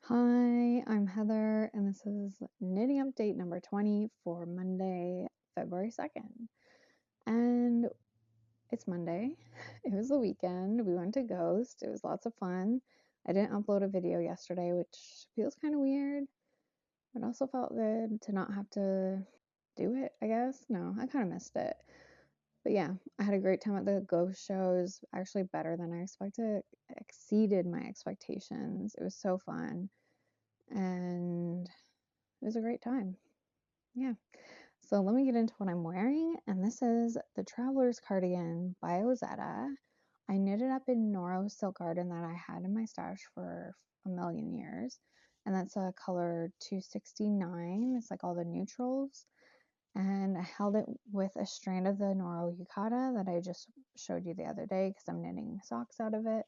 Hi, I'm Heather, and this is knitting update number 20 for Monday, February 2nd. And it's Monday. It was the weekend. We went to Ghost. It was lots of fun. I didn't upload a video yesterday, which feels kind of weird, but also felt good to not have to do it, I guess. No, I kind of missed it. But yeah, I had a great time at the Ghost show. It was actually better than I expected. It exceeded my expectations. It was so fun. And it was a great time. Yeah. So let me get into what I'm wearing. And this is the Traveler's Cardigan by Ozetta. I knitted up in Noro Silk Garden that I had in my stash for a million years. And that's a color 269. It's like all the neutrals. And I held it with a strand of the Noro Yukata that I just showed you the other day because I'm knitting socks out of it.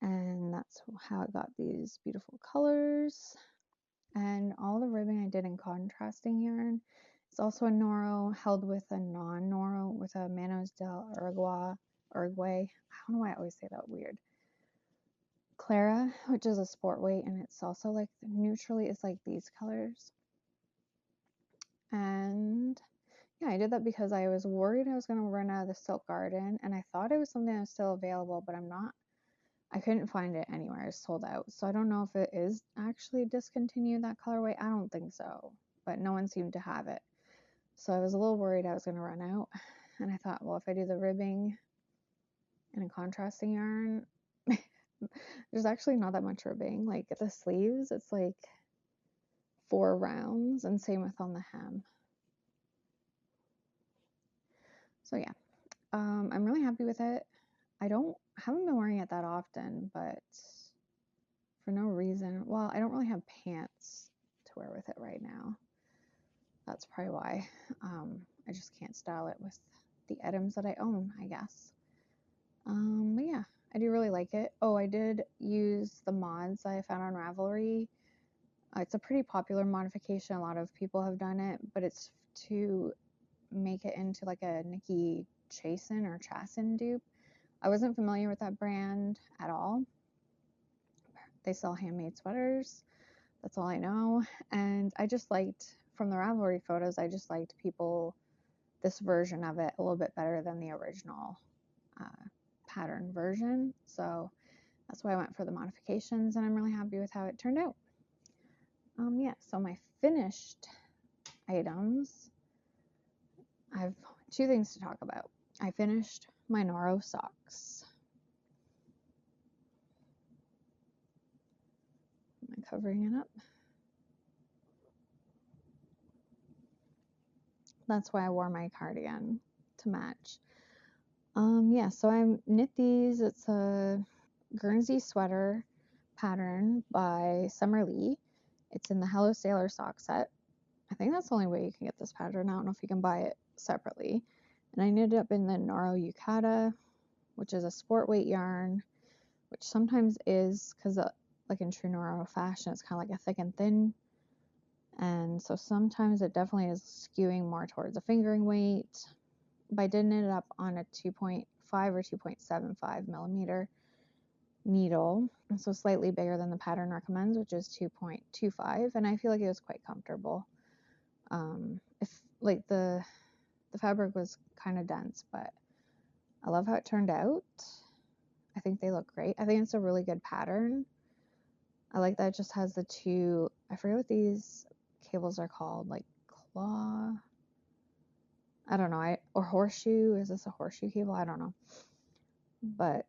And that's how it got these beautiful colors. And all the ribbing I did in contrasting yarn. It's also a Noro held with a non-Noro with a Manos del Uruguay. I don't know why I always say that weird. Clara, which is a sport weight, and it's also like neutrally, it's like these colors. And yeah, I did that because I was worried I was going to run out of the Silk Garden, and I thought it was something that was still available, but I couldn't find it anywhere. It's sold out. So I don't know if it is actually discontinued, that colorway. I don't think so, but no one seemed to have it. So I was a little worried I was going to run out. And I thought, well, if I do the ribbing in a contrasting yarn, there's actually not that much ribbing. Like the sleeves, it's like 4 rounds, and same with on the hem. So yeah, I'm really happy with it. Haven't been wearing it that often, but for no reason. Well, I don't really have pants to wear with it right now. That's probably why. I just can't style it with the items that I own, I guess. But yeah, I do really like it. Oh, I did use the mods I found on Ravelry. It's a pretty popular modification. A lot of people have done it, but it's to make it into like a Nikki Chasin or Chasin dupe. I wasn't familiar with that brand at all. They sell handmade sweaters. That's all I know. And I just liked, from the Ravelry photos, I just liked this version of it a little bit better than the original pattern version. So that's why I went for the modifications, and I'm really happy with how it turned out. Yeah, so my finished items, I have 2 things to talk about. I finished my Noro socks. Am I covering it up? That's why I wore my cardigan to match. Yeah, so I knit these. It's a Guernsey sweater pattern by Summer Lee. It's in the Hello Sailor sock set. I think that's the only way you can get this pattern. I don't know if you can buy it separately. And I knitted up in the Noro Yukata, which is a sport weight yarn, which sometimes is, because like in true Noro fashion, it's kind of like a thick and thin. And so sometimes it definitely is skewing more towards a fingering weight. But I did knit it up on a 2.5 or 2.75 millimeter needle, so slightly bigger than the pattern recommends, which is 2.25, and I feel like it was quite comfortable. If like the fabric was kind of dense, but I love how it turned out. I think they look great. I think it's a really good pattern. I like that it just has the 2, I forget what these cables are called, like claw, I don't know, or horseshoe. Is this a horseshoe cable? I don't know. But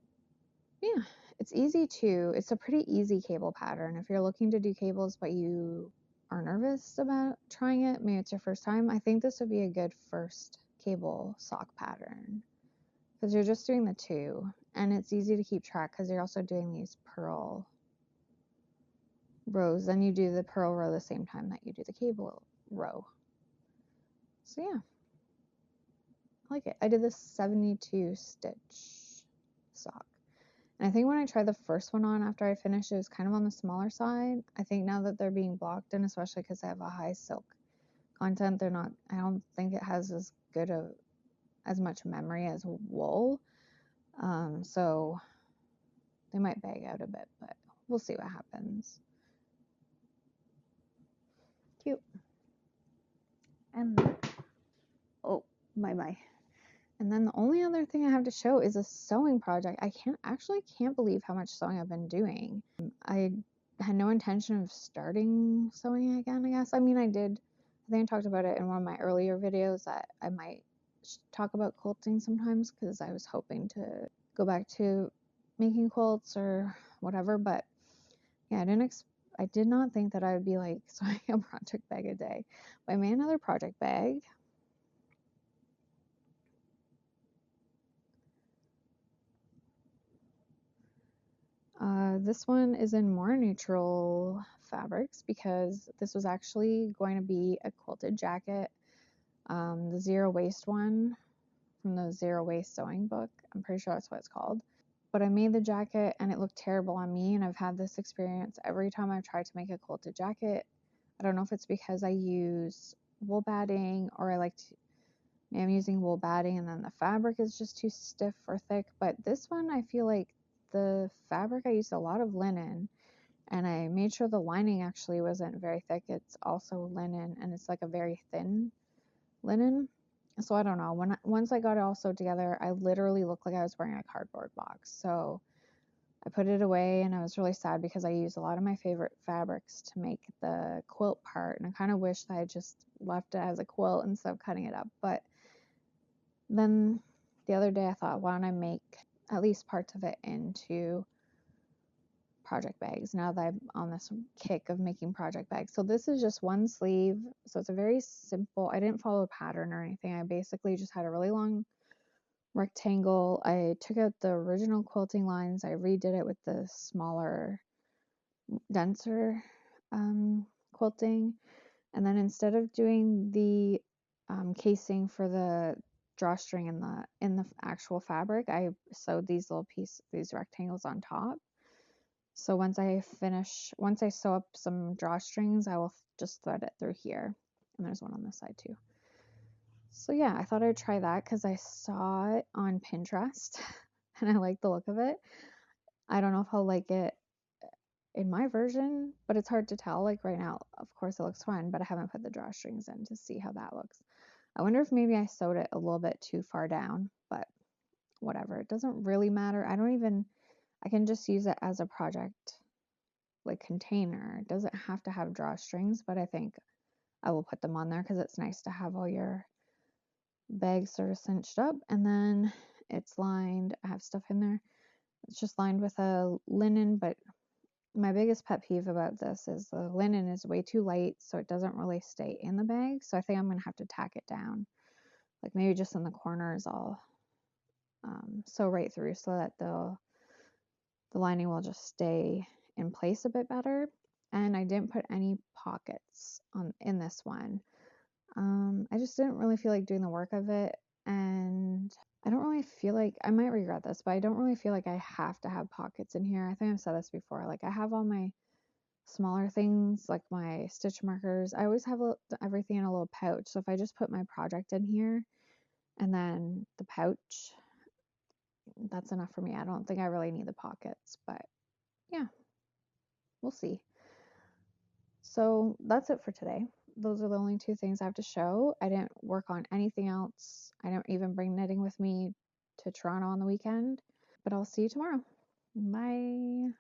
yeah, it's easy too. It's a pretty easy cable pattern. If you're looking to do cables but you are nervous about trying it, maybe it's your first time, I think this would be a good first cable sock pattern, because you're just doing the 2, and it's easy to keep track because you're also doing these purl rows. Then you do the purl row the same time that you do the cable row. So yeah, I like it. I did this 72 stitch sock. And I think when I tried the first one on after I finished, it was kind of on the smaller side. I think now that they're being blocked, and especially because they have a high silk content, I don't think it has as much memory as wool. So they might bag out a bit, but we'll see what happens. And oh, bye. And then the only other thing I have to show is a sewing project. I can't believe how much sewing I've been doing. I had no intention of starting sewing again, I guess. I mean, I think I talked about it in one of my earlier videos that I might talk about quilting sometimes because I was hoping to go back to making quilts or whatever. But yeah, I did not think that I would be like sewing a project bag a day. But I made another project bag. This one is in more neutral fabrics because this was actually going to be a quilted jacket, the zero waste one from the Zero Waste Sewing book. I'm pretty sure that's what it's called. But I made the jacket and it looked terrible on me, and I've had this experience every time I've tried to make a quilted jacket. I don't know if it's because I use wool batting or I'm using wool batting and then the fabric is just too stiff or thick. But this one, I feel like the fabric, I used a lot of linen and I made sure the lining actually wasn't very thick. It's also linen and it's like a very thin linen. So I don't know. Once I got it all sewed together, I literally looked like I was wearing a cardboard box. So I put it away and I was really sad because I used a lot of my favorite fabrics to make the quilt part, and I kind of wish that I just left it as a quilt instead of cutting it up. But then the other day I thought, why don't I make at least parts of it into project bags now that I'm on this kick of making project bags. So this is just one sleeve. So it's a very simple, I didn't follow a pattern or anything. I basically just had a really long rectangle. I took out the original quilting lines. I redid it with the smaller, denser quilting. And then instead of doing the casing for the drawstring in the actual fabric, I sewed these these rectangles on top. So once I sew up some drawstrings, I will just thread it through here. And there's one on this side too. So yeah, I thought I'd try that because I saw it on Pinterest and I like the look of it. I don't know if I'll like it in my version, but it's hard to tell. Like right now, of course it looks fine, but I haven't put the drawstrings in to see how that looks. I wonder if maybe I sewed it a little bit too far down, but whatever. It doesn't really matter. I can just use it as a project like container. It doesn't have to have drawstrings, but I think I will put them on there because it's nice to have all your bags sort of cinched up. And then it's lined, I have stuff in there. It's just lined with a linen, but my biggest pet peeve about this is the linen is way too light, so it doesn't really stay in the bag. So I think I'm gonna have to tack it down, like maybe just in the corners. I'll sew right through so that the lining will just stay in place a bit better. And I didn't put any pockets in this one. I just didn't really feel like doing the work of it, and I don't really feel like, I might regret this, but I don't really feel like I have to have pockets in here. I think I've said this before. Like I have all my smaller things, like my stitch markers. I always have everything in a little pouch. So if I just put my project in here and then the pouch, that's enough for me. I don't think I really need the pockets, but yeah, we'll see. So that's it for today. Those are the only two things I have to show. I didn't work on anything else. I don't even bring knitting with me to Toronto on the weekend, but I'll see you tomorrow. Bye.